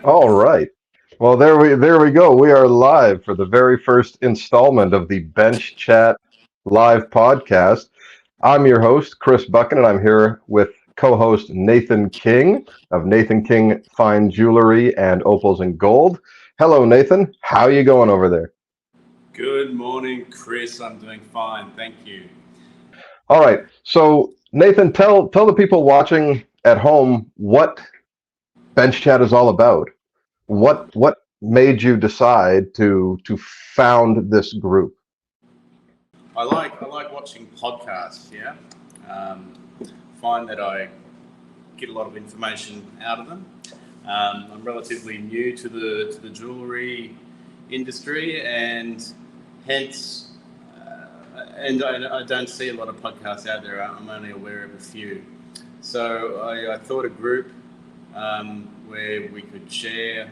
All right. Well, there we go. We are live for the very first installment of the Bench Chat live podcast. I'm your host, Chris Buchan, and I'm here with co-host Nathan King of Nathan King Fine Jewelry and Opals and Gold. Hello, Nathan. How are you going over there? Good morning, Chris. I'm doing fine, thank you. All right. So, Nathan, tell the people watching at home what Bench Chat is all about. What made you decide to found this group? I like watching podcasts. Yeah, um, find that I get a lot of information out of them. I'm relatively new to the jewellery industry, and hence, I don't see a lot of podcasts out there. I'm only aware of a few. So I thought a group where we could share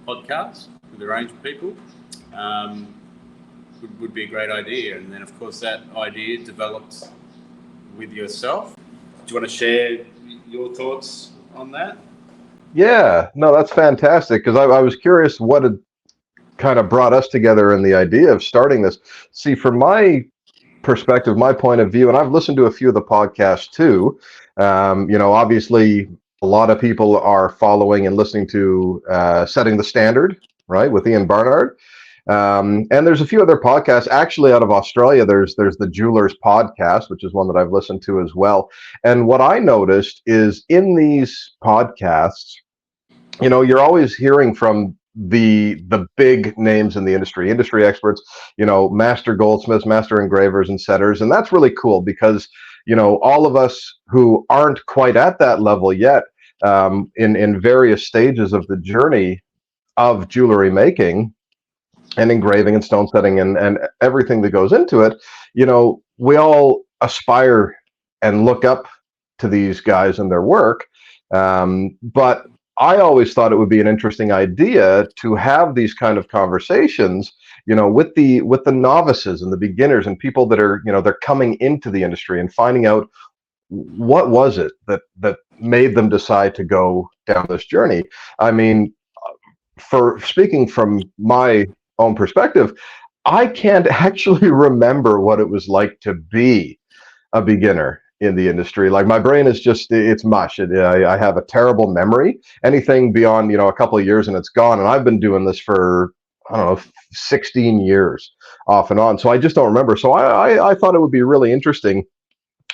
podcasts with a range of people would be a great idea. And then, of course, that idea developed with yourself. Do you want to share your thoughts on that? Yeah, no, that's fantastic because I was curious what had kind of brought us together in the idea of starting this. See, from my perspective, my point of view, and I've listened to a few of the podcasts too. Obviously, a lot of people are following and listening to Setting the Standard, right, with Ian Barnard. And there's a few other podcasts actually out of Australia. There's the Jewelers podcast, which is one that I've listened to as well. And what I noticed is in these podcasts, you're always hearing from the big names in the industry experts, master goldsmiths, master engravers and setters. And that's really cool because, all of us who aren't quite at that level yet, in various stages of the journey of jewelry making and engraving and stone setting and everything that goes into it, we all aspire and look up to these guys and their work. But I always thought it would be an interesting idea to have these kind of conversations, with the novices and the beginners and people that are, they're coming into the industry and finding out what was it that made them decide to go down this journey. I mean, for speaking from my own perspective, I can't actually remember what it was like to be a beginner in the industry. Like my brain is just it's mush. I have a terrible memory. Anything beyond a couple of years and it's gone. And I've been doing this for I don't know 16 years off and on. So I just don't remember. So I thought it would be really interesting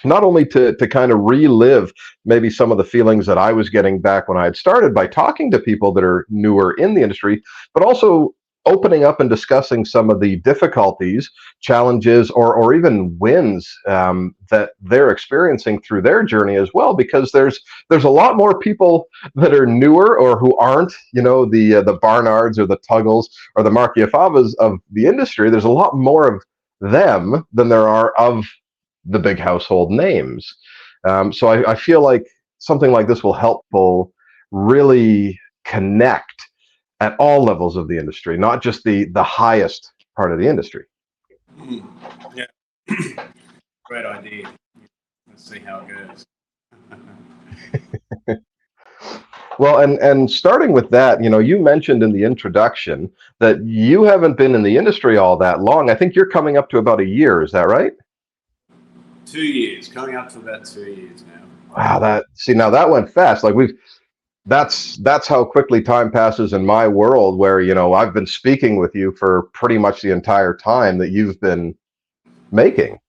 not only to kind of relive maybe some of the feelings that I was getting back when I had started by talking to people that are newer in the industry, but also opening up and discussing some of the difficulties, challenges, or even wins that they're experiencing through their journey as well. Because there's a lot more people that are newer or who aren't, the Barnards or the Tuggles or the Marchiafavas of the industry. There's a lot more of them than there are of the big household names. So I feel like something like this will help people really connect at all levels of the industry, not just the highest part of the industry. Mm, yeah, great idea. Let's see how it goes. Well, and starting with that, you mentioned in the introduction that you haven't been in the industry all that long. I think you're coming up to about a year. Is that right? 2 years, coming up to about 2 years now. Wow, now that went fast. Like that's how quickly time passes in my world where I've been speaking with you for pretty much the entire time that you've been making,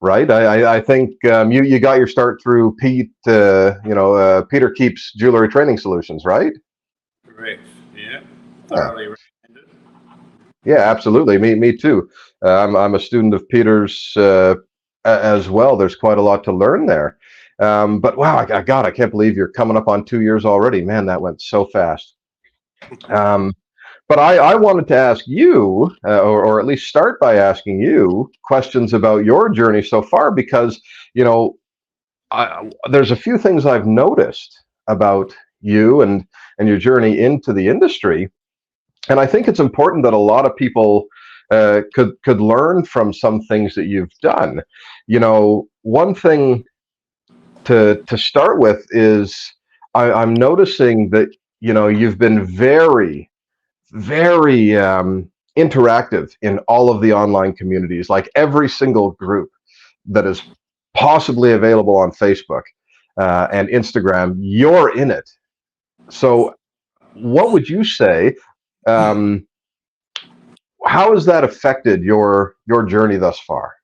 right? I think you got your start through Peter Keep's Jewelry Training Solutions, right? Correct. Yeah. Yeah, Thoroughly recommended. yeah, absolutely. Me too. I'm a student of Peter's as well. There's quite a lot to learn there. But wow, God, I can't believe you're coming up on 2 years already. Man, that went so fast. Um, but I wanted to ask you, or at least start by asking you questions about your journey so far, because there's a few things I've noticed about you and your journey into the industry, and I think it's important that a lot of people could learn from some things that you've done. One thing to start with is I'm noticing that you've been very, very interactive in all of the online communities, like every single group that is possibly available on Facebook and Instagram, you're in it. So, what would you say? Um, how has that affected your journey thus far?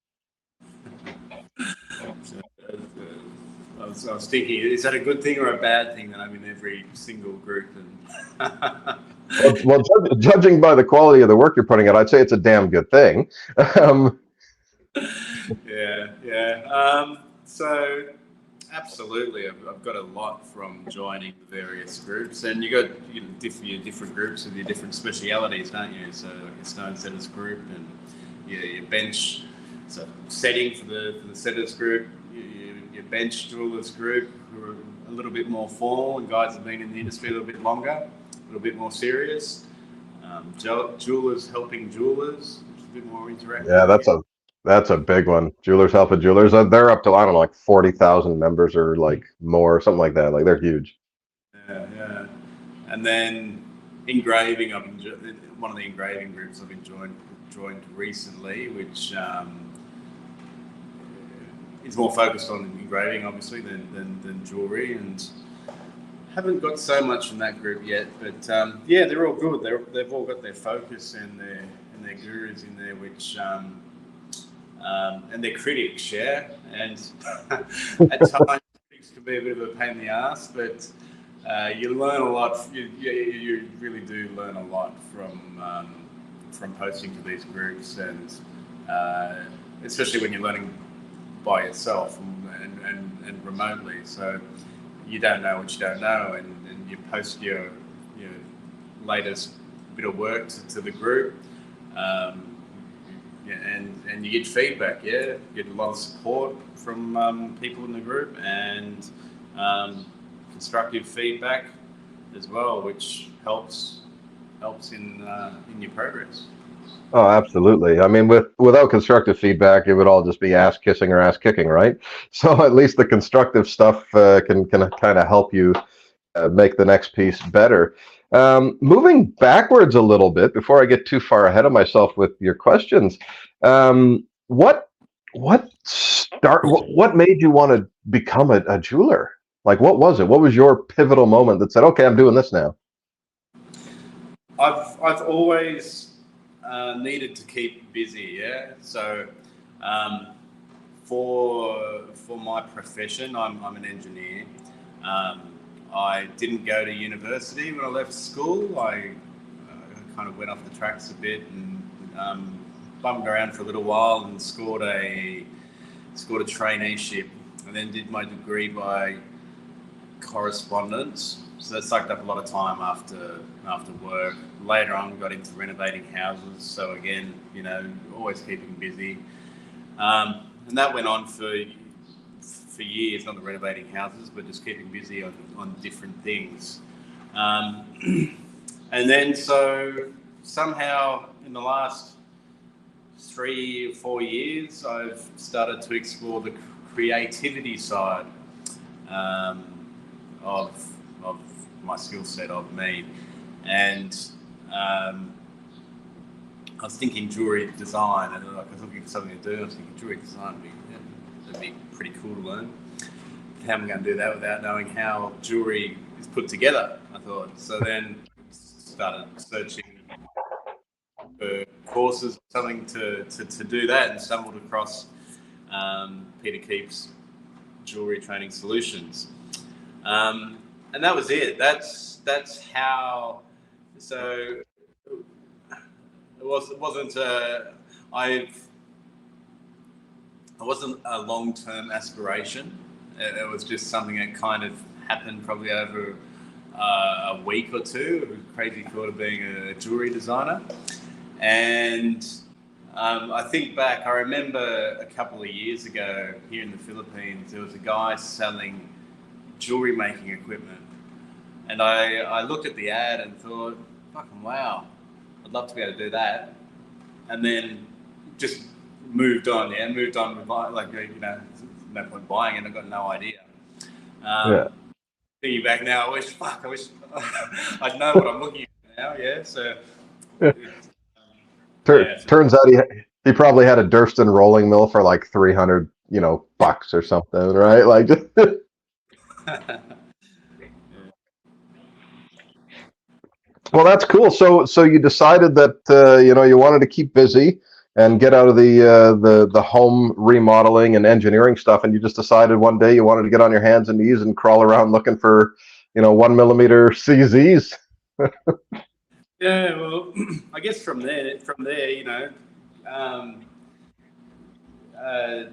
So, I was thinking, is that a good thing or a bad thing that I'm in every single group? And Well, judging by the quality of the work you're putting out, I'd say it's a damn good thing. um, yeah. So absolutely, I've got a lot from joining the various groups, and you got your different groups with your different specialities, don't you? So like your stone setters group and your bench, so setting for the setters group, your bench jewelers group, who are a little bit more formal, and guys have been in the industry a little bit longer, a little bit more serious. Jewelers helping jewelers, which is a bit more yeah, interactive. that's a big one. Jewelers helping jewelers. They're up to, I don't know, like 40,000 members or like more, something like that. Like they're huge. Yeah. And then engraving, one of the engraving groups I've joined recently, which is more focused on engraving, obviously, than jewelry, and haven't got so much from that group yet. But yeah, they're all good. They've all got their focus and their gurus in there, which and their critics, yeah. And at times, critics can be a bit of a pain in the ass, but you learn a lot. You really do learn a lot from posting to these groups, and especially when you're learning by yourself and remotely. So you don't know what you don't know, and you post your latest bit of work to the group. Um, yeah, and you get feedback. Yeah, you get a lot of support from people in the group, and constructive feedback as well, which helps in your progress. Oh, absolutely. I mean, without constructive feedback, it would all just be ass kissing or ass kicking, right? So at least the constructive stuff can kind of help you make the next piece better. Moving backwards a little bit before I get too far ahead of myself with your questions, what what made you want to become a jeweler? Like, what was it? What was your pivotal moment that said, "Okay, I'm doing this now"? I've always needed to keep busy. Yeah, so um, for my profession, I'm an engineer. Um, I didn't go to university when I left school. I kind of went off the tracks a bit and bummed around for a little while and scored a traineeship, and then did my degree by correspondence. So that sucked up a lot of time after work. Later on, got into renovating houses. So again, always keeping busy, and that went on for years. Not the renovating houses, but just keeping busy on different things. Um, and then so somehow in the last 3 or 4 years, I've started to explore the creativity side um, of of my skill set, of me, and I was thinking jewelry design, and I was looking for something to do. I was thinking jewelry design would be pretty cool to learn. How am I going to do that without knowing how jewelry is put together? I thought. So then started searching for courses, something to do that, and stumbled across Peter Keep's Jewelry Training Solutions, and that was it. That's how. So it wasn't. It wasn't a long-term aspiration. It was just something that kind of happened probably over a week or two. A crazy thought of being a jewelry designer. And I think back, I remember a couple of years ago here in the Philippines, there was a guy selling jewelry making equipment. And I looked at the ad and thought, fucking wow, I'd love to be able to do that. And then just moved on with no point buying it. I got no idea. Yeah. Um, thinking back now, I wish I'd know what I'm looking at now. Yeah, so it's, yeah, so, Turns out he probably had a Durston rolling mill for like 300, bucks or something, right? Like, well, that's cool. So you decided that you wanted to keep busy and get out of the home remodeling and engineering stuff, and you just decided one day you wanted to get on your hands and knees and crawl around looking for 1 millimeter CZs. yeah. Well, I guess from there, um, uh,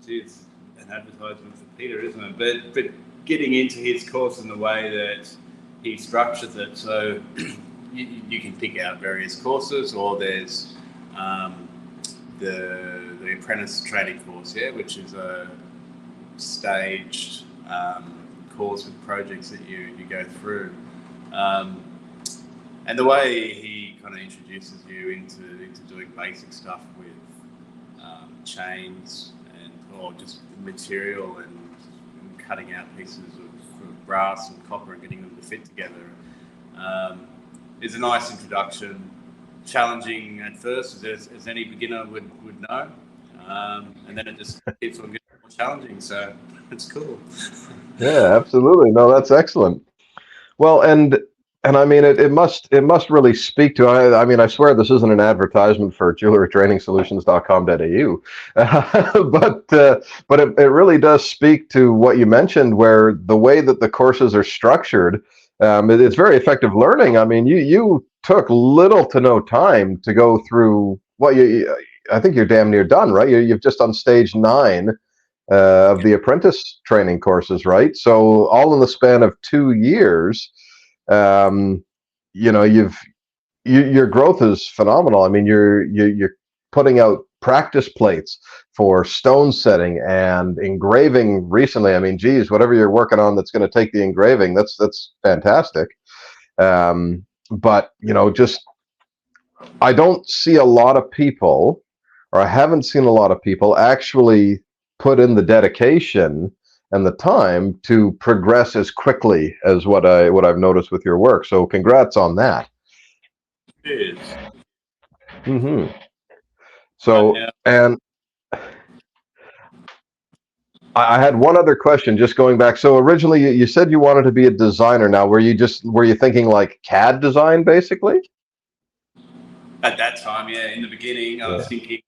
it's an advertisement for Peter, isn't it? But getting into his course in the way that he structures it, so you can pick out various courses, or there's um, the apprentice training course, yeah, which is a staged course with projects that you go through. Um, and the way he kind of introduces you into doing basic stuff with chains or just material and cutting out pieces of brass and copper and getting them to fit together is a nice introduction. Challenging at first, as any beginner would know, and then it just keeps on getting more challenging. So it's cool. Yeah, absolutely. No, that's excellent. Well, and I mean it must really speak to. I mean, I swear this isn't an advertisement for jewelrytrainingssolutions.com.au, but it really does speak to what you mentioned, where the way that the courses are structured, it's very effective learning. I mean, you took little to no time to go through what I think you're damn near done, right? You've just on stage 9 of the apprentice training courses, right? So all in the span of 2 years, um, your growth is phenomenal. I mean, you're putting out practice plates for stone setting and engraving recently. I mean, geez, whatever you're working on that's going to take the engraving, that's fantastic. But just I don't see a lot of people, or I haven't seen a lot of people actually put in the dedication and the time to progress as quickly as what I've noticed with your work. So congrats on that. Cheers. Hmm. But So, and I had one other question, just going back. So originally you said you wanted to be a designer. Now, were you thinking like CAD design, basically? at that time, yeah, in the beginning, I was Yeah. thinking,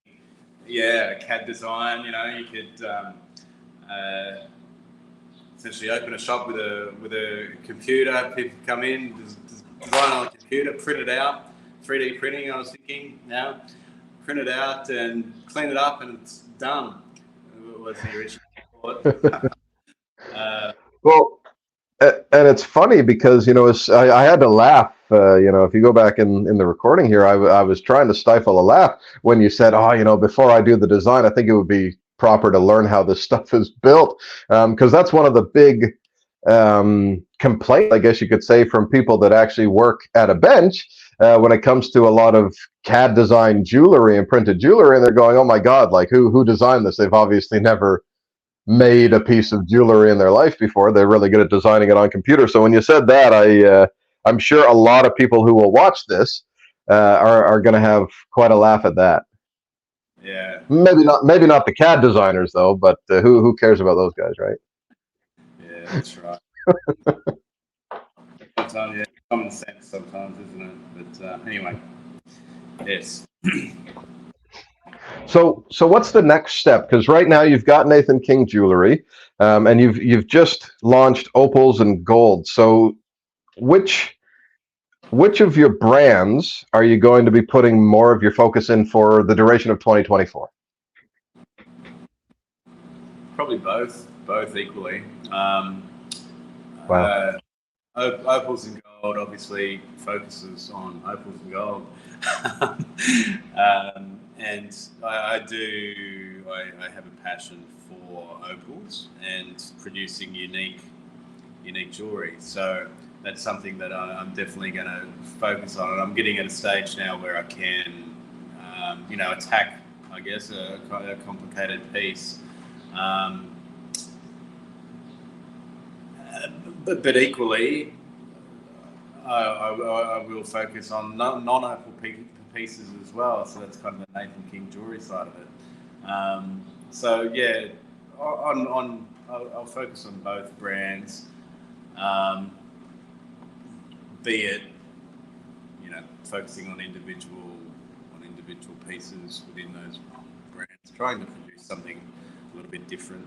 yeah, CAD design. You could uh, essentially open a shop with a computer. People come in, design on a computer, print it out, 3D printing. I was thinking, now print it out and clean it up, and it's done. Was the original thought. Well, and it's funny because I had to laugh. If you go back in the recording here, I was trying to stifle a laugh when you said, "Oh, before I do the design, I think it would be proper to learn how this stuff is built," because that's one of the big complaints, I guess you could say, from people that actually work at a bench when it comes to a lot of CAD design jewelry and printed jewelry, and they're going, "Oh my God, like who designed this? They've obviously never made a piece of jewelry in their life before. They're really good at designing it on computer." So when you said that, I'm sure a lot of people who will watch this are going to have quite a laugh at that. Yeah, Maybe not the CAD designers though, but who cares about those guys, right? yeah, that's right. Sometimes, yeah, common sense sometimes, isn't it? But anyway, yes. So what's the next step? Because right now you've got Nathan King Jewelry, and you've just launched opals and gold. So which which of your brands are you going to be putting more of your focus in for the duration of 2024? Probably both equally. Wow. Uh, Opals and gold obviously focuses on opals and gold, and I have a passion for opals and producing unique jewelry. So that's something that I'm definitely going to focus on, and I'm getting at a stage now where I can, attack, I guess, a complicated piece. Um, but equally, I will focus on non-opal pieces as well. So that's kind of the Nathan King jewelry side of it. So yeah, I'll focus on both brands, be it focusing on individual pieces within those brands, trying to produce something a little bit different.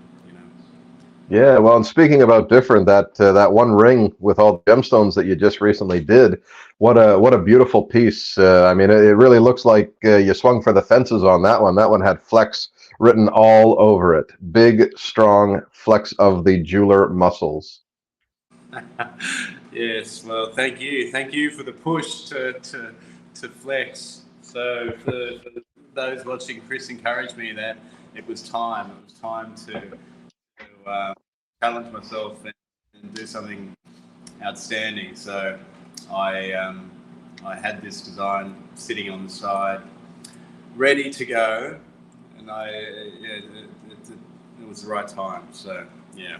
Yeah, well, and speaking about different, that one ring with all the gemstones that you just recently did, what a beautiful piece. I mean, it really looks like you swung for the fences on that one. That one had flex written all over it. Big, strong flex of the jeweler muscles. Yes, well, thank you for the push to flex. So for those watching, Chris encouraged me that it was time to challenge myself and do something outstanding. So I had this design sitting on the side, ready to go, and it was the right time. So yeah.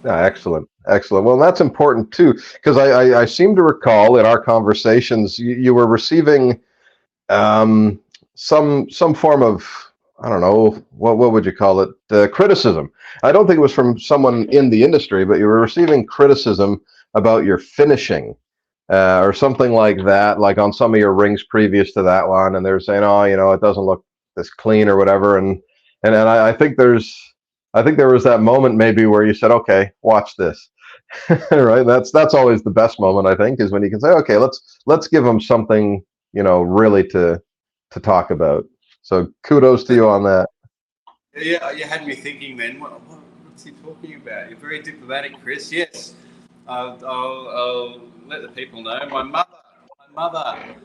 Yeah, excellent, excellent. Well, that's important too, because I seem to recall in our conversations you were receiving some form of, I don't know, what would you call it, criticism. I don't think it was from someone in the industry, but you were receiving criticism about your finishing, or something like that, like on some of your rings previous to that one, and they're saying, oh, it doesn't look this clean or whatever, and I think there was that moment maybe where you said, okay, watch this. Right, that's always the best moment, I think, is when you can say, okay, let's give them something, really to talk about. So kudos to you on that. Yeah, you had me thinking then, what's he talking about? You're very diplomatic, Chris. Yes, I'll let the people know. My mother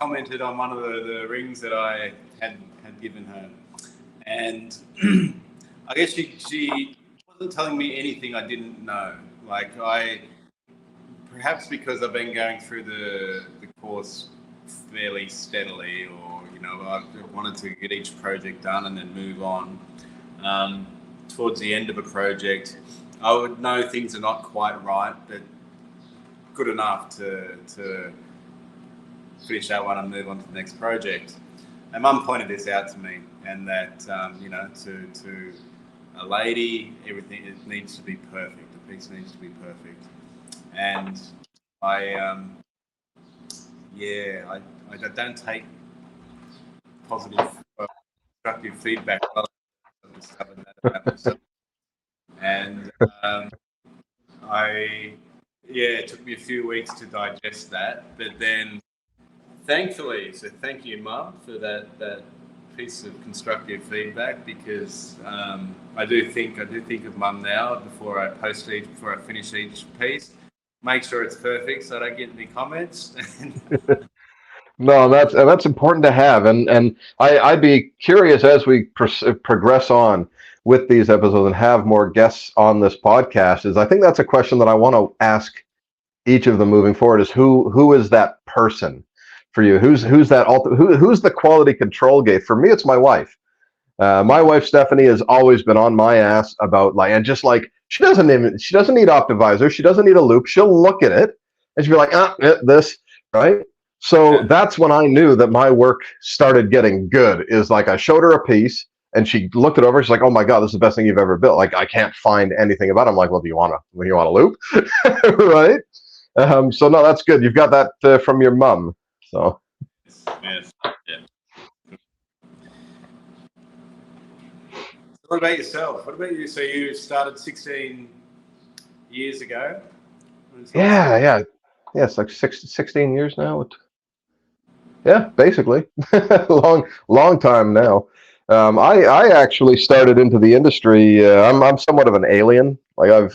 commented on one of the rings that I had given her. And I guess she wasn't telling me anything I didn't know. Like perhaps because I've been going through the course fairly steadily, or I wanted to get each project done and then move on. Towards the end of a project, I would know things are not quite right, but good enough to finish that one and move on to the next project. And Mum pointed this out to me, and that to a lady, everything, it needs to be perfect. The piece needs to be perfect. And I don't take positive, constructive feedback. Well, I've discovered that about myself. And it took me a few weeks to digest that, but then thankfully, so thank you, Mum, for that piece of constructive feedback, because I do think of Mum now before I finish each piece. Make sure it's perfect so I don't get any comments. No, that's important to have, and I'd be curious as we progress on with these episodes and have more guests on this podcast. Is I think that's a question that I want to ask each of them moving forward. Is who is that person for you? Who's who's the quality control gate? For me, it's my wife. My wife Stephanie has always been on my ass about, like, and just like she doesn't need Optivisor, she doesn't need a loop. She'll look at it and she'll be like, this, right? So that's when I knew that my work started getting good. Is like I showed her a piece and she looked it over. She's like, "Oh my God, this is the best thing you've ever built." Like, I can't find anything about it. I'm like, "Well, do you want a loop?" Right? So no, that's good. You've got that from your mum. So Yes. Yeah. What about yourself? What about you? So you started 16 years ago? yeah. It's like 16 years now. Yeah, basically, long time now. I actually started into the industry. I'm somewhat of an alien. Like,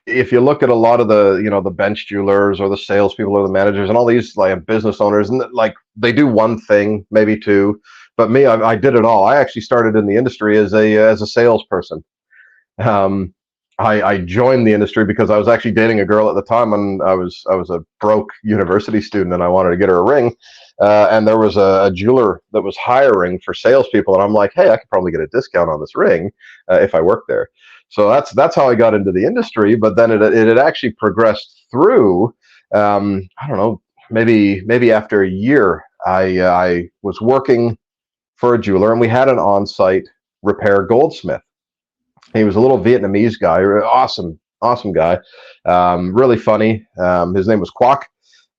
if you look at a lot of the bench jewelers or the salespeople or the managers and all these like business owners, and like they do one thing, maybe two, but me, I did it all. I actually started in the industry as a salesperson. Um, I joined the industry because I was actually dating a girl at the time, and I was a broke university student, and I wanted to get her a ring. And there was a jeweler that was hiring for salespeople, and I'm like, hey, I could probably get a discount on this ring if I work there. So that's how I got into the industry. But then it had actually progressed through. I don't know, maybe after a year, I was working for a jeweler, and we had an on-site repair goldsmith. He was a little Vietnamese guy, awesome guy, really funny. His name was Quoc,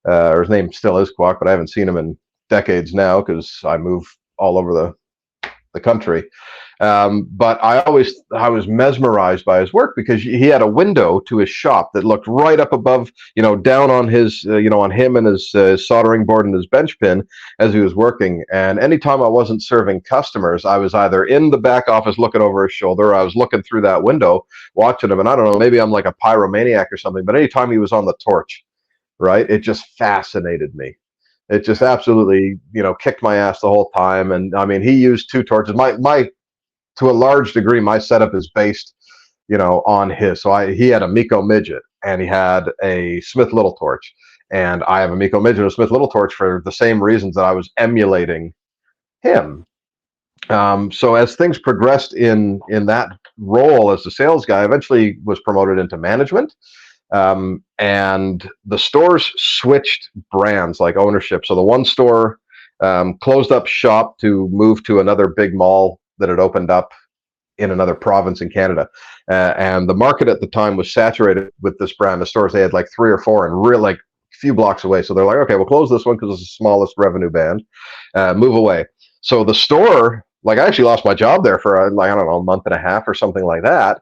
or his name still is Quoc, but I haven't seen him in decades now because I move all over the country. But I was mesmerized by his work because he had a window to his shop that looked right up above, down on his, on him and his soldering board and his bench pin as he was working. And anytime I wasn't serving customers, I was either in the back office looking over his shoulder, or I was looking through that window watching him. And I don't know, maybe I'm like a pyromaniac or something, but anytime he was on the torch, right, it just fascinated me. It just absolutely, kicked my ass the whole time. And I mean, he used two torches. My to a large degree, my setup is based, on his. So he had a Miko midget and he had a Smith Little torch, and I have a Miko midget and a Smith Little torch for the same reasons that I was emulating him. So as things progressed in that role as the sales guy, I eventually was promoted into management. And the stores switched brands, like ownership. So the one store closed up shop to move to another big mall that had opened up in another province in Canada. And the market at the time was saturated with this brand of stores. They had like 3 or 4 and real, like, a few blocks away. So they're like, okay, we'll close this one because it's the smallest revenue band. Move away. So the store, like, I actually lost my job there for like, I don't know, a month and a half or something like that,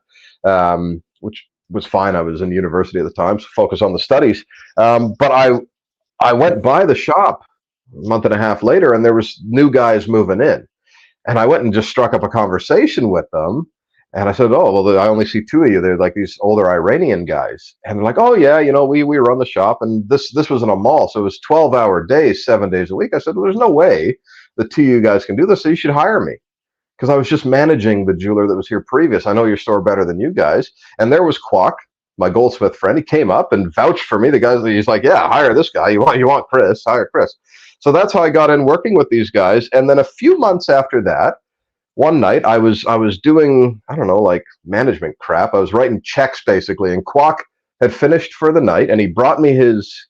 which was fine. I was in university at the time, so focus on the studies. But I went by the shop a month and a half later, and there was new guys moving in, and I went and just struck up a conversation with them. And I said, "Oh, well, I only see 2 of you. They're like these older Iranian guys." And they're like, "Oh yeah, we run the shop, and this was in a mall, so it was 12-hour days, 7 days a week." I said, "Well, there's no way the 2 of you guys can do this, so you should hire me." Because I was just managing the jeweler that was here previous. I know your store better than you guys. And there was Quoc, my goldsmith friend. He came up and vouched for me. The guy, he's like, "Yeah, hire this guy. You want Chris? Hire Chris." So that's how I got in working with these guys. And then a few months after that, one night I was doing, I don't know, like, management crap. I was writing checks basically, and Quoc had finished for the night, and he brought me his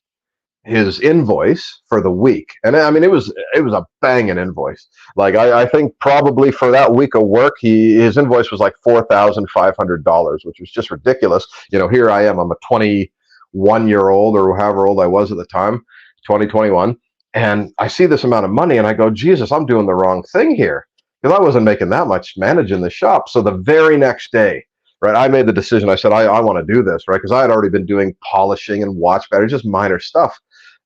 invoice for the week. And I mean, it was a banging invoice. Like, I think probably for that week of work, his invoice was like $4,500, which was just ridiculous. Here I am, I'm a 21-year-old, or however old I was at the time, 2021, and I see this amount of money and I go, Jesus, I'm doing the wrong thing here, because I wasn't making that much managing the shop. So the very next day, right, I made the decision. I said, I want to do this, right, because I had already been doing polishing and watch battery, just minor stuff.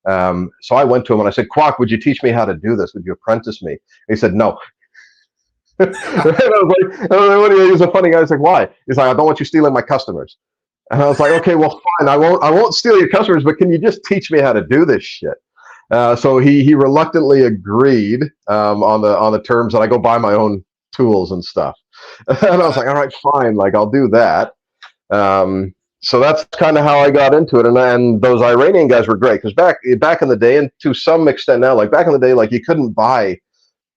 So I went to him and I said, "Quoc, would you teach me how to do this? Would you apprentice me?" And he said, "No." And I was like, he's a funny guy. I was like, "Why?" He's like, "I don't want you stealing my customers." And I was like, "Okay, well, fine. I won't steal your customers, but can you just teach me how to do this shit?" So he reluctantly agreed, on the terms that I go buy my own tools and stuff. And I was like, "All right, fine. Like, I'll do that." So that's kind of how I got into it. And those Iranian guys were great, because back in the day, and to some extent now, like back in the day, like, you couldn't buy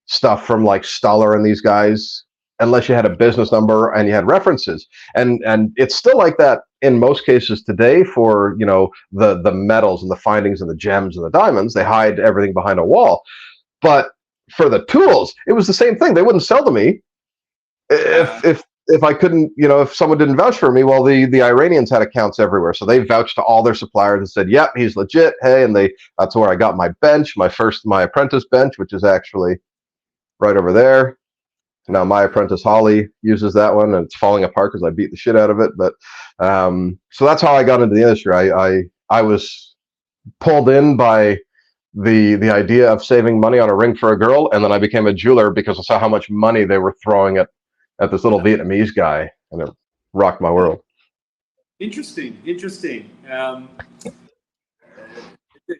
stuff from like Stuller and these guys unless you had a business number and you had references. And it's still like that in most cases today for, the metals and the findings and the gems and the diamonds. They hide everything behind a wall. But for the tools, it was the same thing. They wouldn't sell to me if I couldn't, if someone didn't vouch for me. Well, the Iranians had accounts everywhere, so they vouched to all their suppliers and said, "Yep, he's legit." Hey, and that's where I got my bench, my apprentice bench, which is actually right over there. Now my apprentice Holly uses that one, and it's falling apart because I beat the shit out of it. But so that's how I got into the industry. I was pulled in by the idea of saving money on a ring for a girl, and then I became a jeweler because I saw how much money they were throwing at this little Vietnamese guy, and it rocked my world. Interesting. It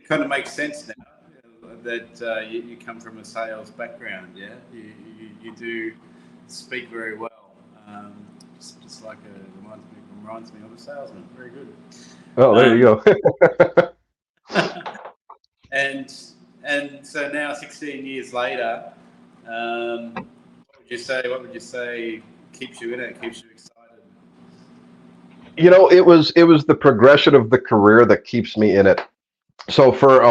kind of makes sense now that you come from a sales background. Yeah, you do speak very well. Just like reminds me of a salesman. Very good. Oh, there you go. And so now, 16 years later, what would you say keeps you in it, keeps you excited? it was the progression of the career that keeps me in it. So for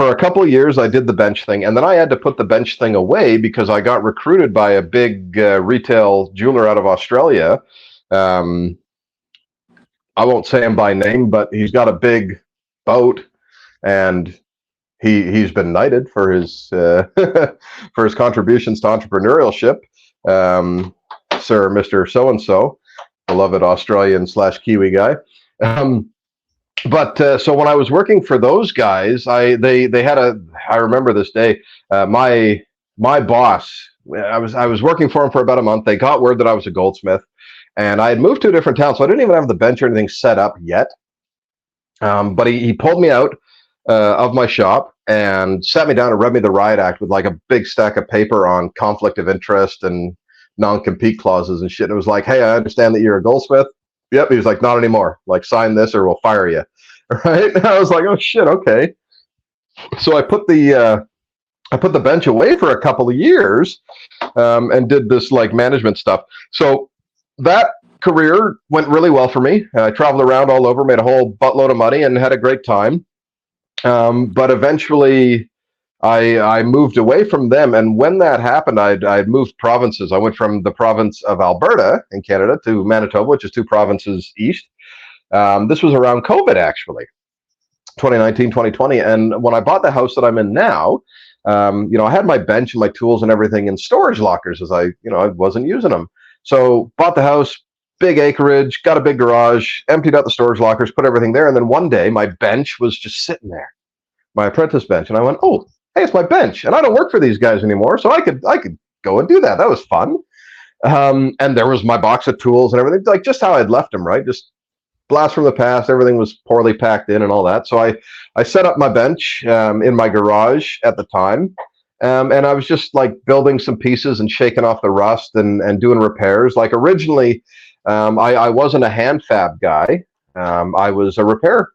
a couple of years, I did the bench thing, and then I had to put the bench thing away because I got recruited by a big retail jeweler out of Australia. Um, I won't say him by name, but he's got a big boat, and he's been knighted for his for his contributions to entrepreneurship. Um, Sir Mister So and So, beloved Australian slash Kiwi guy. Um, but so when I was working for those guys, they had a I remember this day. My boss, I was working for him for about a month. They got word that I was a goldsmith, and I had moved to a different town, so I didn't even have the bench or anything set up yet. But he pulled me out of my shop and sat me down and read me the riot act with like a big stack of paper on conflict of interest and non-compete clauses and shit. And it was like, hey, I understand that you're a goldsmith. Yep. He was like, not anymore. Like, sign this or we'll fire you. Right. And I was like, oh shit, okay. So I put the bench away for a couple of years, and did this like management stuff. So that career went really well for me. I traveled around all over, made a whole buttload of money, and had a great time. But eventually, I moved away from them, and when that happened, I'd moved provinces. I went from the province of Alberta in Canada to Manitoba, which is two provinces east. This was around COVID, actually, 2019, 2020. And when I bought the house that I'm in now, I had my bench and my tools and everything in storage lockers, as I wasn't using them. So bought the house, big acreage, got a big garage, emptied out the storage lockers, put everything there. And then one day my bench was just sitting there, my apprentice bench. And I went, oh, hey, it's my bench. And I don't work for these guys anymore. So I could go and do that. That was fun. And there was my box of tools and everything, like just how I'd left them, right? Just blast from the past. Everything was poorly packed in and all that. So I set up my bench in my garage at the time. And I was just like building some pieces and shaking off the rust and doing repairs. Like originally, I wasn't a hand fab guy. I was a repair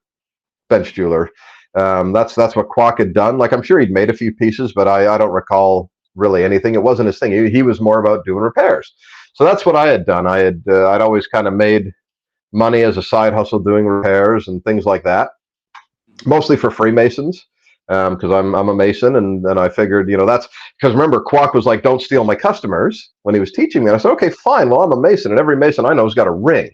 bench jeweler. That's what Kwok had done. Like I'm sure he'd made a few pieces, but I don't recall really anything. It wasn't his thing. He was more about doing repairs. So that's what I had done. I'd always kind of made money as a side hustle doing repairs and things like that, mostly for Freemasons, because I'm a Mason, and then I figured, that's because remember Kwok was like, don't steal my customers when he was teaching me. And I said, okay, fine. Well, I'm a Mason, and every Mason I know has got a ring,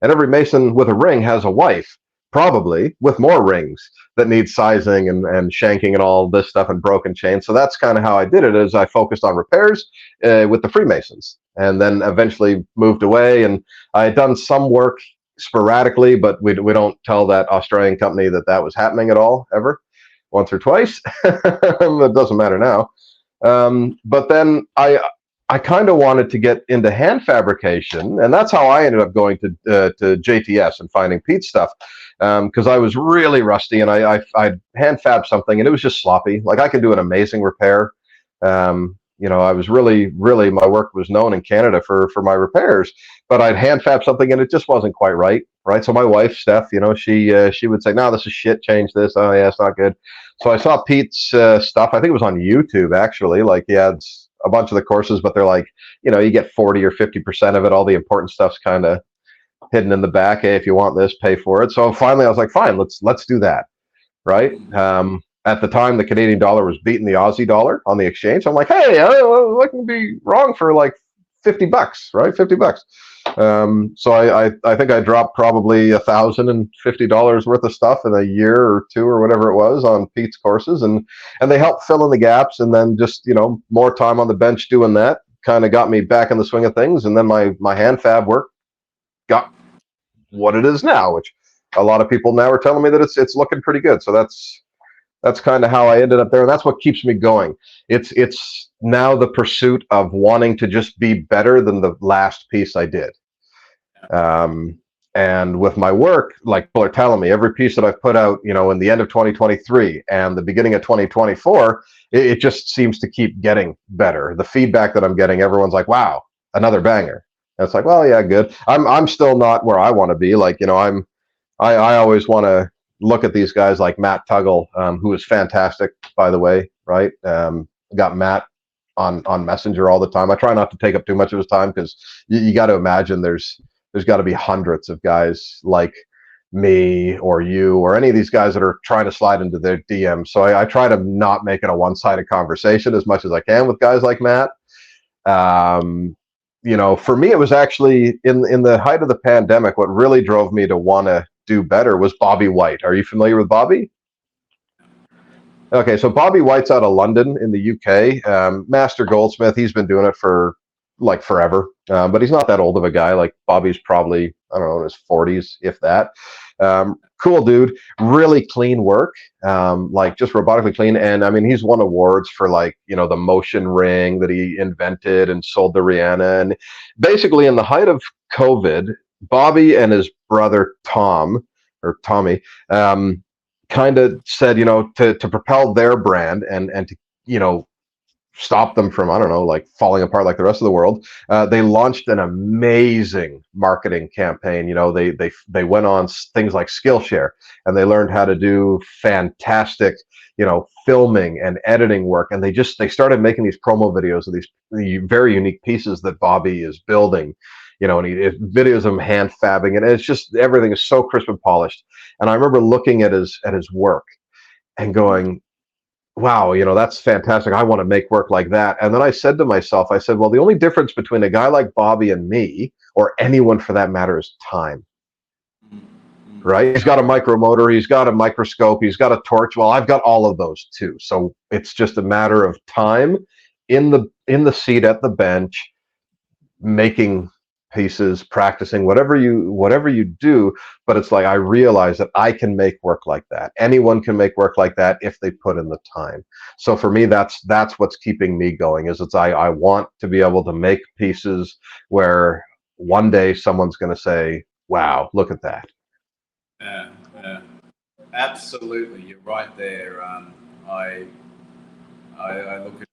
and every Mason with a ring has a wife, probably with more rings that need sizing and shanking and all this stuff and broken chains. So that's kind of how I did it. Is I focused on repairs with the Freemasons, and then eventually moved away. And I had done some work sporadically, but we don't tell that Australian company that was happening at all, ever, once or twice. It doesn't matter now. But then I kind of wanted to get into hand fabrication, and that's how I ended up going to JTS and finding Pete's stuff, because I was really rusty, and I hand fab something, and it was just sloppy. Like I could do an amazing repair. I was really, my work was known in Canada for my repairs, but I'd hand fab something and it just wasn't quite right. So my wife, Steph, she would say, no, this is shit, change this. Oh yeah, it's not good. So I saw Pete's stuff. I think it was on YouTube, actually. Like he had a bunch of the courses, but they're like, you get 40 or 50% of it. All the important stuff's kind of hidden in the back. Hey, if you want this, pay for it. So finally I was like, fine, let's do that. Right. At the time, the Canadian dollar was beating the Aussie dollar on the exchange. I'm like, hey, what can be wrong for like $50, right? $50. So I think I dropped probably $1,050 worth of stuff in a year or two or whatever it was on Pete's courses, and they helped fill in the gaps. And then just more time on the bench doing that kind of got me back in the swing of things. And then my hand fab work got what it is now, which a lot of people now are telling me that it's looking pretty good. So that's kind of how I ended up there, and that's what keeps me going. It's now the pursuit of wanting to just be better than the last piece I did. And with my work, like people are telling me, every piece that I've put out, in the end of 2023 and the beginning of 2024, it just seems to keep getting better. The feedback that I'm getting, everyone's like, "Wow, another banger." And it's like, well, yeah, good. I'm still not where I want to be. Like, I always want to look at these guys like Matt Tuggle, who is fantastic, by the way, right? Got Matt on Messenger all the time. I try not to take up too much of his time because you got to imagine there's there's got to be hundreds of guys like me or you or any of these guys that are trying to slide into their DMs. So I try to not make it a one-sided conversation as much as I can with guys like Matt. For me, it was actually in the height of the pandemic. What really drove me to want to do better was Bobby White. Are you familiar with Bobby? Okay, so Bobby White's out of London in the UK, master goldsmith. He's been doing it for like forever, but he's not that old of a guy. Like Bobby's probably, I don't know, in his 40s, if that. Cool dude, really clean work, like just robotically clean. And I mean, he's won awards for like, the motion ring that he invented and sold to Rihanna. And basically, in the height of COVID, Bobby and his brother Tommy, kind of said, to propel their brand and to, stop them from, I don't know, like falling apart like the rest of the world. They launched an amazing marketing campaign. They went on things like Skillshare, and they learned how to do fantastic, filming and editing work. And they started making these promo videos of these very unique pieces that Bobby is building. And videos of him hand fabbing, and it's just everything is so crisp and polished. And I remember looking at his work and going, wow, that's fantastic. I want to make work like that. And then I said to myself, I said, well, the only difference between a guy like Bobby and me, or anyone for that matter, is time. Right? He's got a micromotor, he's got a microscope, he's got a torch. Well, I've got all of those too. So it's just a matter of time in the seat at the bench, making pieces, practicing, whatever you do. But it's like, I realize that I can make work like that. Anyone can make work like that if they put in the time. So for me, that's what's keeping me going, is I want to be able to make pieces where one day someone's going to say, wow, look at that. Yeah, absolutely, you're right there. I look at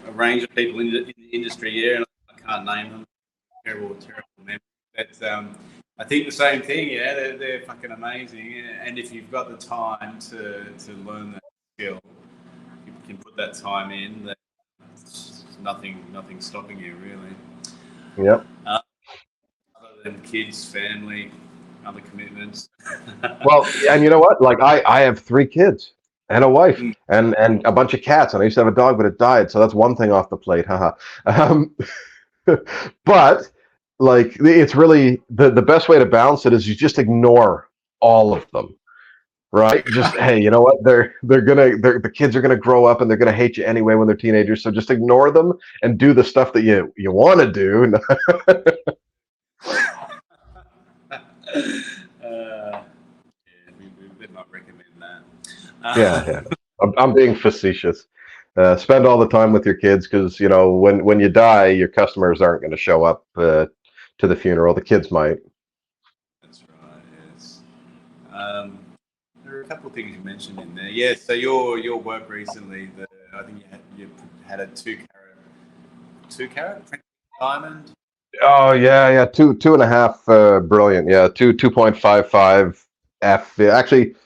a range of people in the industry here, and I can't name them. Terrible memory. But I think the same thing. Yeah, they're fucking amazing. And if you've got the time to learn that skill, you can put that time in. There's nothing stopping you, really. Yep. Other than kids, family, other commitments. Well, and you know what? Like I have 3 kids and a wife and a bunch of cats, and I used to have a dog, but it died. So that's one thing off the plate. Haha. But like, it's really the best way to balance it is you just ignore all of them, right? Just, hey, you know what? The kids are gonna grow up and they're gonna hate you anyway when they're teenagers. So just ignore them and do the stuff that you want to do. We might recommend that. Yeah. I'm being facetious. Spend all the time with your kids, because when you die, your customers aren't going to show up to the funeral. The kids might. That's right. Yes. There are a couple of things you mentioned in there. Yeah. So your work recently, I think you had a 2-carat diamond. Oh yeah, 2.5 brilliant. Yeah, 2.55 F. Actually,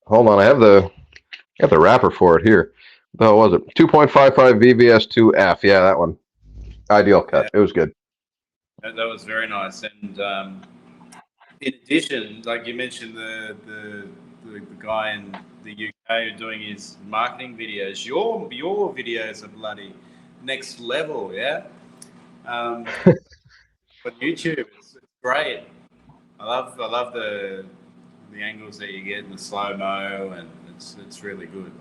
hold on, I have the wrapper for it here. What was it? 2.55 VVS2F. Yeah, that one. Ideal cut. Yeah. It was good. That was very nice. And in addition, like you mentioned, the guy in the UK doing his marketing videos. Your videos are bloody next level. Yeah. But YouTube, it's great. I love the angles that you get in the slow mo, and it's really good.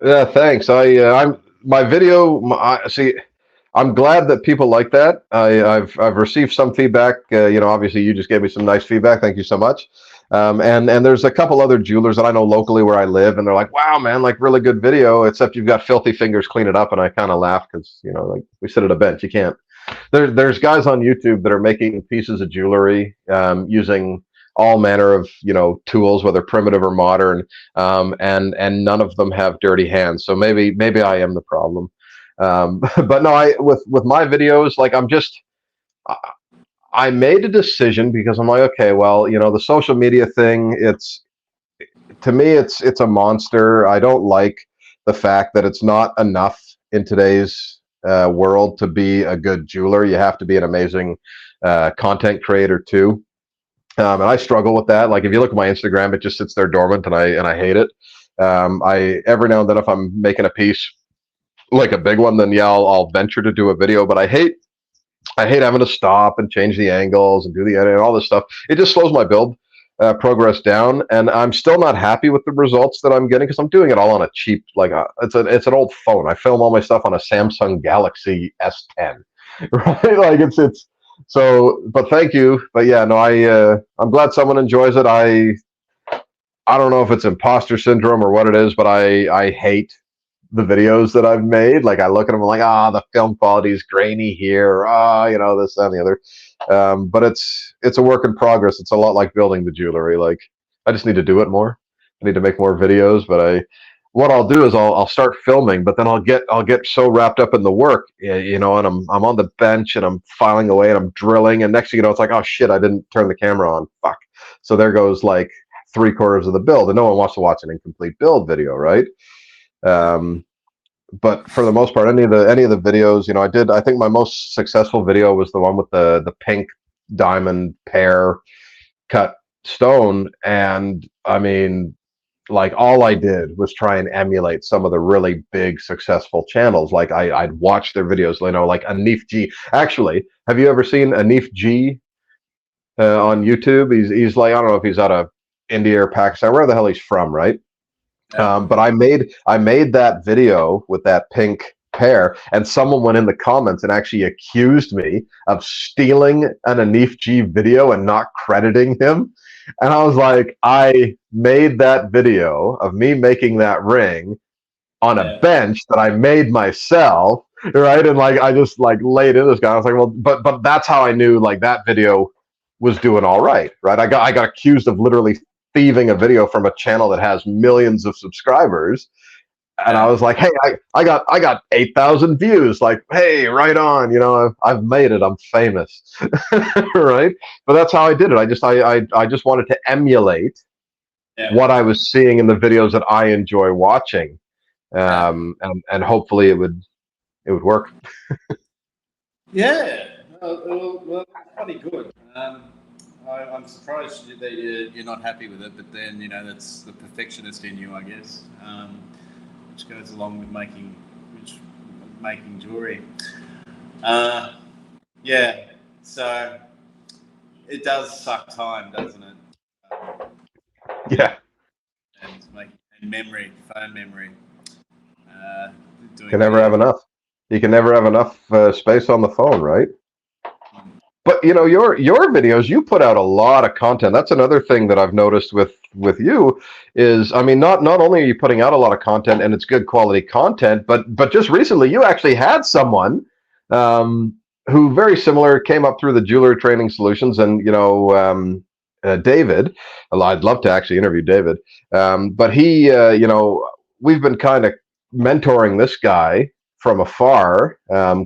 Yeah, thanks. I'm my video. See, I'm glad that people like that. I've received some feedback. Obviously you just gave me some nice feedback. Thank you so much. And there's a couple other jewelers that I know locally where I live, and they're like, "Wow, man, like really good video. Except you've got filthy fingers. Clean it up." And I kind of laugh because like we sit at a bench. You can't. There's guys on YouTube that are making pieces of jewelry using all manner of tools, whether primitive or modern, and none of them have dirty hands. So maybe I am the problem. But no, with my videos, like I made a decision because I'm like, okay, well, the social media thing, to me it's a monster. I don't like the fact that it's not enough in today's world to be a good jeweler. You have to be an amazing content creator too. And I struggle with that. Like if you look at my Instagram, it just sits there dormant, and I hate it. I every now and then, if I'm making a piece like a big one, then yeah, I'll venture to do a video. But I hate having to stop and change the angles and do the edit and all this stuff. It just slows my build progress down, and I'm still not happy with the results that I'm getting because I'm doing it all on a cheap, it's an old phone. I film all my stuff on a Samsung Galaxy S10, right? Like it's so. But thank you. But yeah, no, I'm glad someone enjoys it. I don't know if it's imposter syndrome or what it is, but I hate the videos that I've made. Like I look at them, I'm like, the film quality is grainy here. This, that, and the other. But it's a work in progress. It's a lot like building the jewelry. Like I just need to do it more. I need to make more videos. But what I'll do is I'll start filming, but then I'll get so wrapped up in the work, and I'm on the bench and I'm filing away and I'm drilling, and next thing you know, it's like, oh shit, I didn't turn the camera on. Fuck. So there goes like 3/4 of the build, and no one wants to watch an incomplete build video, right? But for the most part, any of the videos, I think my most successful video was the one with the pink diamond pear cut stone. And I mean, like all I did was try and emulate some of the really big successful channels. Like I'd watch their videos, like Anif G. Actually, have you ever seen Anif G on YouTube? He's like, I don't know if he's out of India or Pakistan, where the hell he's from, right? Yeah. But I made that video with that pink pear, and someone went in the comments and actually accused me of stealing an Anif G video and not crediting him. And I was like, I made that video of me making that ring on a bench that I made myself, right? And like I just like laid in this guy. I was like, well, but that's how I knew like that video was doing all right, right? I got accused of literally thieving a video from a channel that has millions of subscribers, and I was like, hey, I got 8,000 views. Like, hey, right on. I've made it. I'm famous, right? But that's how I did it. I just wanted to emulate what I was seeing in the videos that I enjoy watching, and hopefully it would work. Yeah, well, pretty good. I'm surprised that you're not happy with it, but then that's the perfectionist in you, I guess, which goes along with making jewelry. Yeah, so it does suck time, doesn't it? Yeah. And phone memory. You can never have enough. You can never have enough space on the phone, right? But your videos, you put out a lot of content. That's another thing that I've noticed with you is, I mean, not only are you putting out a lot of content and it's good quality content, but just recently you actually had someone who very similar came up through the Jeweler Training Solutions, and David. I'd love to actually interview David, but he, we've been kind of mentoring this guy from afar.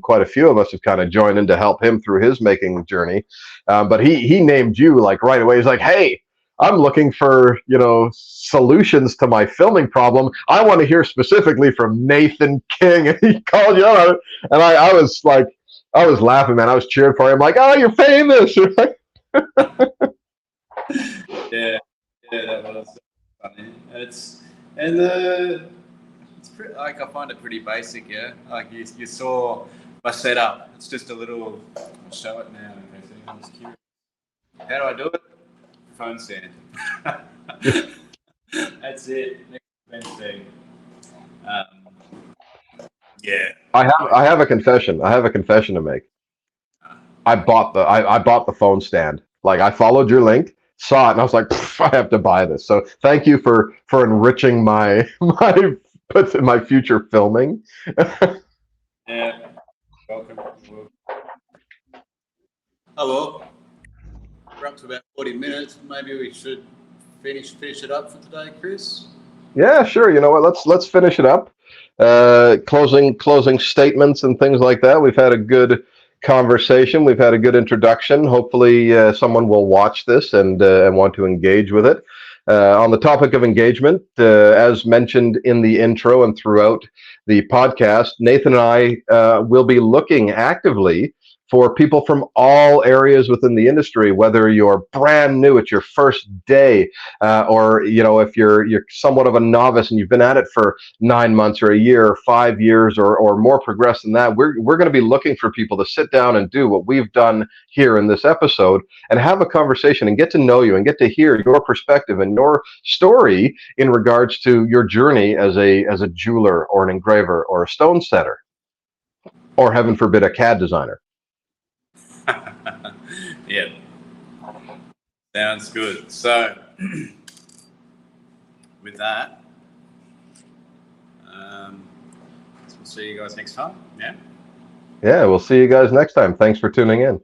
Quite a few of us have kind of joined in to help him through his making journey. But he named you like right away. He's like, hey, I'm looking for, solutions to my filming problem. I want to hear specifically from Nathan King. And he called you out. And I was like, I was laughing, man. I was cheering for him. Like, oh, you're famous. Yeah, that was funny. It's pretty, like, I find it pretty basic, yeah. Like you saw my setup. It's just a little. I'll show it now in case anyone's curious. How do I do it? Phone stand. That's it. Next thing. Yeah. I have a confession. I have a confession to make. I bought the phone stand. Like I followed your link, saw it, and I was like, I have to buy this. So thank you for enriching my future filming. Yeah. Welcome. Oh well. We're up to about 40 minutes. Maybe we should finish it up for today, Chris. Yeah, sure. You know what? Let's finish it up. Closing statements and things like that. We've had a good conversation. We've had a good introduction. Hopefully, someone will watch this and want to engage with it. On the topic of engagement, as mentioned in the intro and throughout the podcast, Nathan and I will be looking actively for people from all areas within the industry, whether you're brand new, it's your first day, or if you're somewhat of a novice and you've been at it for 9 months or a year or 5 years or more progressed than that. We're going to be looking for people to sit down and do what we've done here in this episode and have a conversation and get to know you and get to hear your perspective and your story in regards to your journey as a jeweler or an engraver or a stone setter, or heaven forbid, a CAD designer. Yeah, sounds good. So with that, we'll see you guys next time. Yeah. Yeah, we'll see you guys next time. Thanks for tuning in.